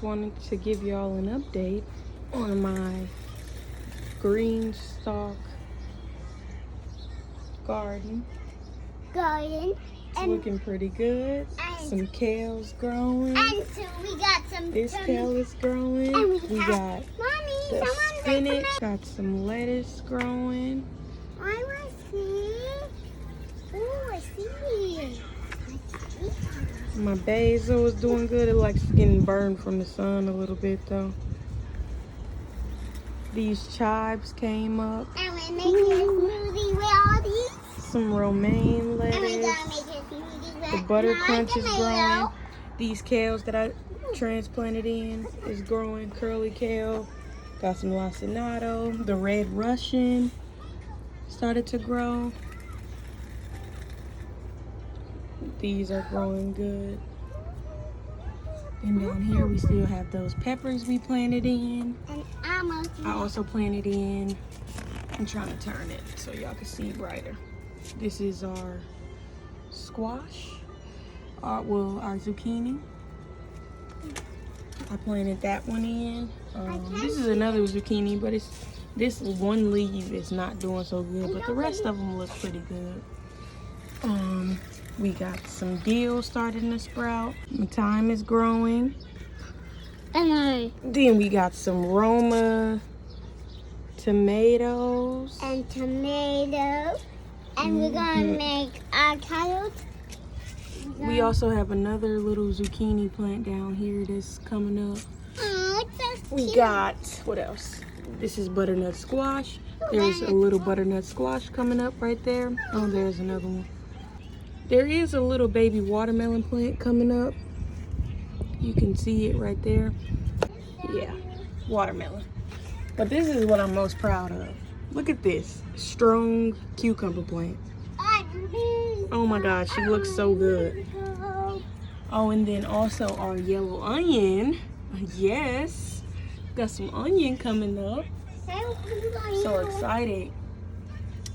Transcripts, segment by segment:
just wanted to give y'all an update on my green stalk garden. It's looking pretty good. Some kale's growing. And so we got some. This kale is growing. And we got the spinach. Got some lettuce growing. I want to see. Oh, I see. My basil is doing good. It likes getting burned from the sun a little bit though. These chives came up. And we're making a smoothie with all these. Some romaine lettuce. And we're gonna make a smoothie with The butter my crunch is tomato. growing. These kales that I transplanted in is growing. Curly kale. Got some lacinato. The red Russian started to grow. These are growing good. And down here we still have those peppers we planted in. And I also planted in. I'm trying to turn it so y'all can see brighter. This is our squash. Our zucchini. I planted that one in. This is another zucchini, but this one leaf is not doing so good, but the rest of them look pretty good. We got some dill starting to sprout. My thyme is growing. And Then we got some Roma tomatoes. and tomato. And we're gonna make avocados. We also have another little zucchini plant down here that's coming up. Oh, it's so We cute. got, what else? This is butternut squash. There's a little butternut squash coming up right there. Oh, there's another one. There is a little baby watermelon plant coming up. You can see it right there. Yeah, watermelon. But this is what I'm most proud of. Look at this strong cucumber plant. Oh my God, she looks so good. Oh, and then also our yellow onion. Yes, got some onion coming up. So excited.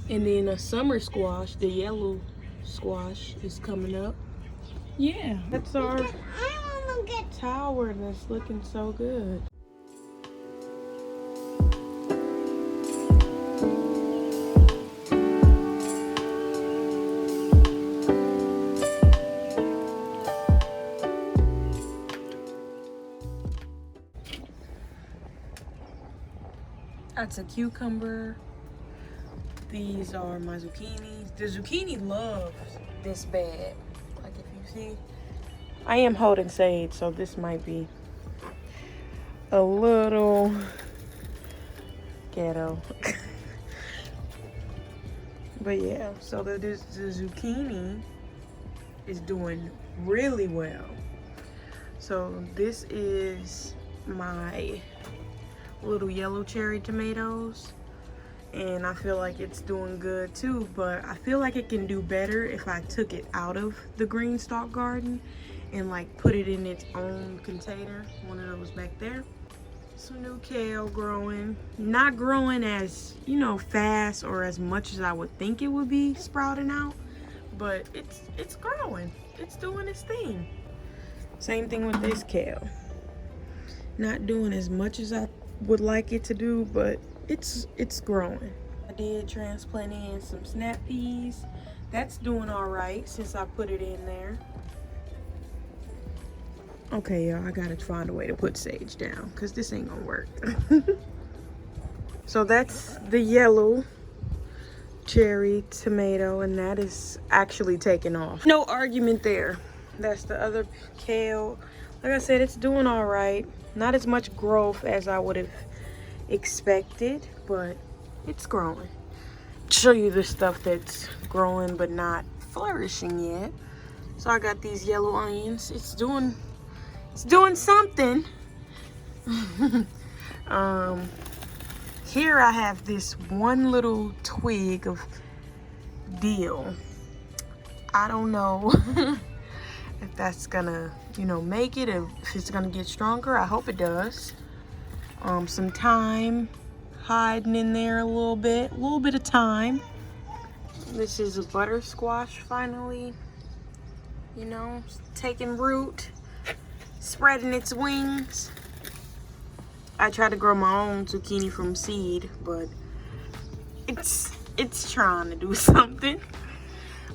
And then a summer squash, the yellow squash is coming up. Yeah, that's our tower that's looking so good. That's a cucumber. These are my zucchinis. The zucchini loves this bed. Like if you see, I am holding sage, so this might be a little ghetto. But yeah, so the zucchini is doing really well. So this is my little yellow cherry tomatoes. And I feel like it's doing good too, but I feel like it can do better if I took it out of the green stalk garden and like put it in its own container, one of those back there. Some new kale growing, not growing as, you know, fast or as much as I would think it would be sprouting out, but it's growing, it's doing its thing. Same thing with this kale, not doing as much as I would like it to do, but it's growing. I did transplant in some snap peas. That's doing all right since I put it in there. Okay, y'all, I gotta find a way to put sage down because this ain't gonna work. So that's the yellow cherry tomato, and that is actually taking off. No argument there. That's the other kale. Like I said, it's doing all right. Not as much growth as I would have expected, but it's growing. Show you the stuff that's growing but not flourishing yet. So I got these yellow onions. It's doing something. Here I have this one little twig of dill. I don't know if that's gonna, you know, make it, if it's gonna get stronger. I hope it does. Some thyme hiding in there a little bit of thyme. This is a butter squash finally, you know, taking root. spreading its wings. I tried to grow my own zucchini from seed, but it's trying to do something.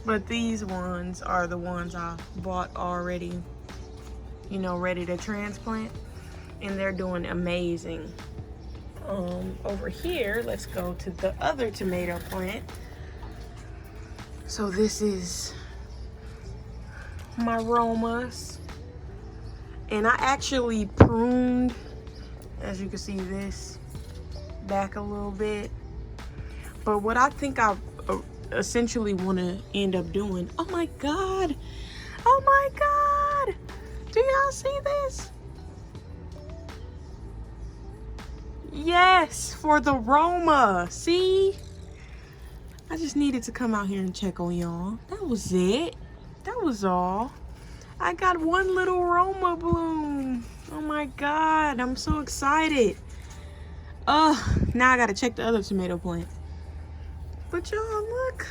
But these ones are the ones I bought already, you know, ready to transplant, and they're doing amazing. Over here, let's go to the other tomato plant. So this is my Romas, and I actually pruned, as you can see, this back a little bit. But what I think I essentially want to end up doing, oh my god, do y'all see this? Yes, for the Roma. See, I just needed to come out here and check on y'all. That was it. That was all. I got one little Roma bloom. Oh my god, I'm so excited. Now I gotta check the other tomato plant. But y'all, look,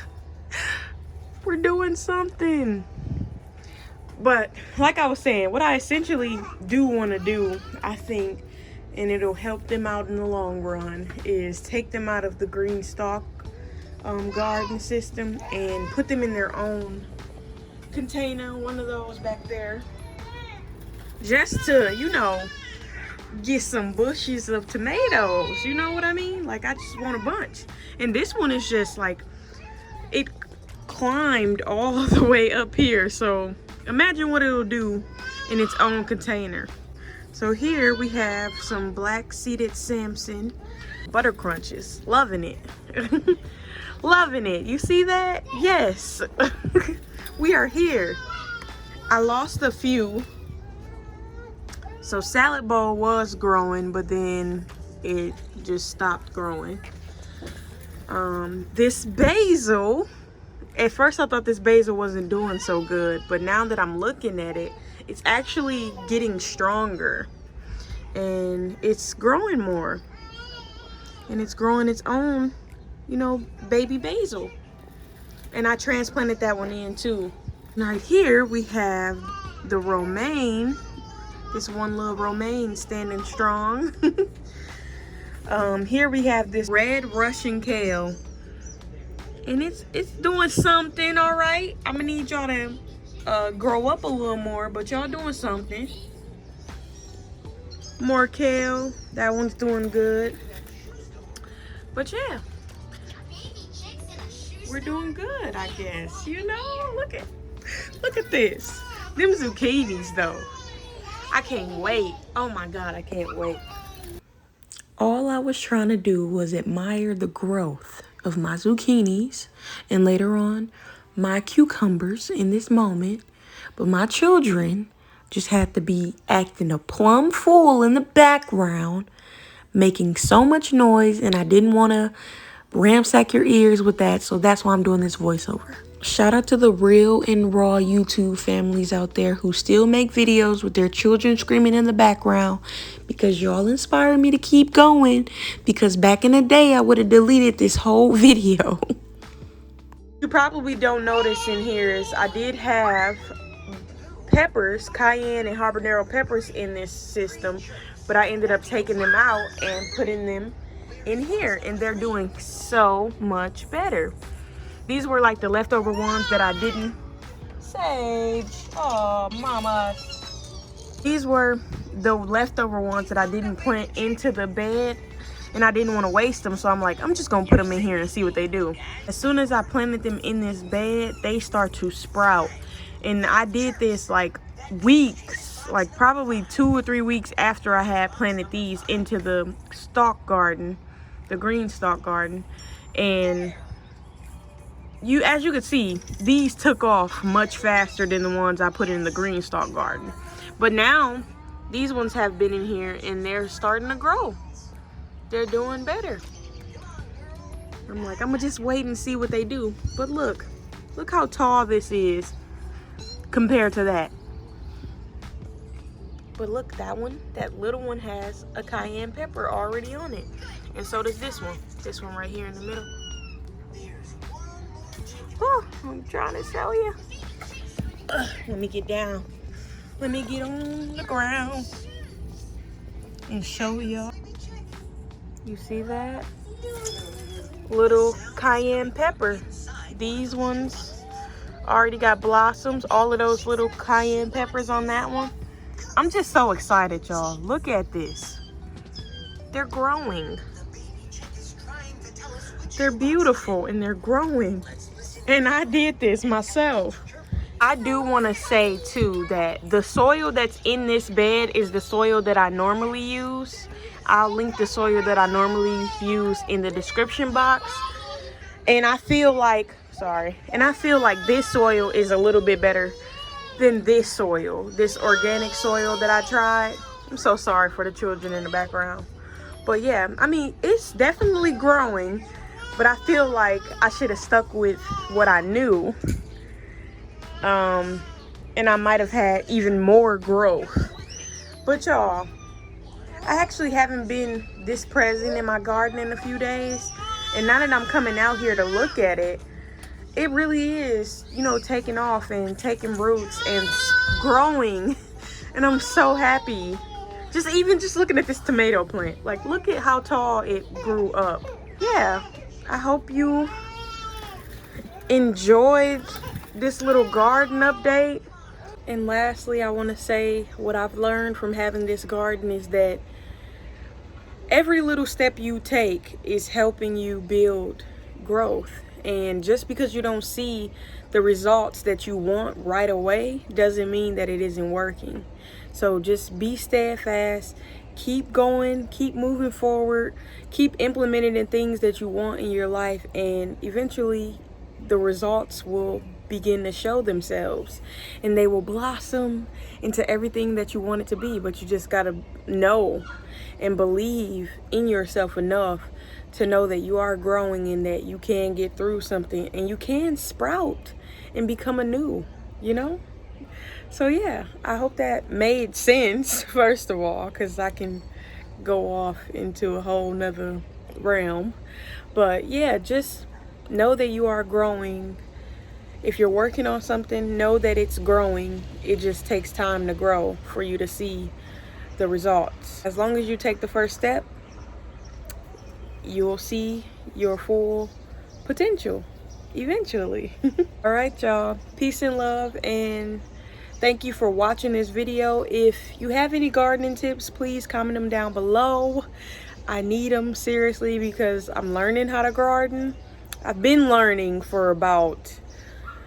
we're doing something. But like I was saying, what I essentially do want to do, I think, and it'll help them out in the long run, is take them out of the green stalk garden system and put them in their own container, one of those back there, just to, you know, get some bushes of tomatoes, you know what I mean? Like, I just want a bunch. And this one is just like, it climbed all the way up here, so imagine what it'll do in its own container. So here we have some black seeded Samson butter crunches. Loving it. Loving it. You see that? Yes. We are here. I lost a few. So salad bowl was growing, but then it just stopped growing. This basil, at first I thought this basil wasn't doing so good, but now that I'm looking at it, it's actually getting stronger and it's growing more, and it's growing its own, you know, baby basil. And I transplanted that one in too. Right here we have the romaine. This one little romaine standing strong. Here we have this red Russian kale, and it's doing something. All right, I'm gonna need y'all to grow up a little more, but y'all doing something. More kale, that one's doing good. But yeah, we're doing good, I guess. You know, look at this. Them zucchinis though, I can't wait. Oh my god, I can't wait. All I was trying to do was admire the growth of my zucchinis and later on my cucumbers in this moment. But my children just had to be acting a plumb fool in the background, making so much noise, and I didn't want to ransack your ears with that, so that's why I'm doing this voiceover. Shout out to the real and raw YouTube families out there who still make videos with their children screaming in the background, because y'all inspire me to keep going, because back in the day I would have deleted this whole video. You probably don't notice in here is I did have peppers, cayenne and habanero peppers in this system, but I ended up taking them out and putting them in here, and they're doing so much better. These were like the leftover ones that I didn't sage. Oh, mama. These were the leftover ones that I didn't plant into the bed, and I didn't want to waste them, so I'm like, I'm just gonna put them in here and see what they do. As soon as I planted them in this bed, they start to sprout. And I did this like weeks, like probably 2 or 3 weeks after I had planted these into the stalk garden, the green stalk garden. And as you can see, these took off much faster than the ones I put in the green stalk garden. But now these ones have been in here and they're starting to grow. They're doing better. I'm like, I'm gonna just wait and see what they do. But look how tall this is compared to that. But look, that little one has a cayenne pepper already on it, and so does this one right here in the middle. Oh, I'm trying to show you. Let me get down. Let me get on the ground and show y'all. You see that? Little cayenne pepper. These ones already got blossoms. All of those little cayenne peppers on that one. I'm just so excited, y'all. Look at this. They're growing. They're beautiful and they're growing. And I did this myself. I do want to say too that the soil that's in this bed is the soil that I normally use. I'll link the soil that I normally use in the description box. And I feel like, this soil is a little bit better than this soil, this organic soil that I tried. I'm so sorry for the children in the background. But yeah, I mean, it's definitely growing, but I feel like I should have stuck with what I knew. And I might have had even more growth. But y'all, I actually haven't been this present in my garden in a few days. And now that I'm coming out here to look at it, it really is, you know, taking off and taking roots and growing. And I'm so happy. Just looking at this tomato plant. Like, look at how tall it grew up. Yeah, I hope you enjoyed this little garden update. And lastly, I want to say what I've learned from having this garden is that every little step you take is helping you build growth. And just because you don't see the results that you want right away doesn't mean that it isn't working. So just be steadfast, keep going, keep moving forward, keep implementing the things that you want in your life, and eventually the results will begin to show themselves and they will blossom into everything that you want it to be. But you just gotta know and believe in yourself enough to know that you are growing and that you can get through something and you can sprout and become anew, you know? So yeah, I hope that made sense, first of all, because I can go off into a whole nother realm. But yeah, just know that you are growing. If you're working on something, know that it's growing. It just takes time to grow for you to see the results. As long as you take the first step, you'll see your full potential eventually. All right, y'all. Peace and love, and thank you for watching this video. If you have any gardening tips, please comment them down below. I need them seriously because I'm learning how to garden. I've been learning for about,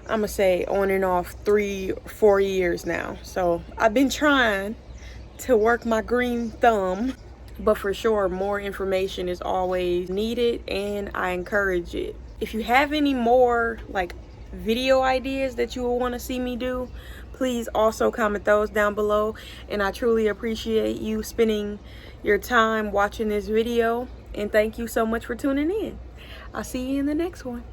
I'm gonna say, on and off 3-4 years now. So I've been trying to work my green thumb, but for sure more information is always needed and I encourage it. If you have any more like video ideas that you will want to see me do, please also comment those down below. And I truly appreciate you spending your time watching this video, and thank you so much for tuning in. I'll see you in the next one.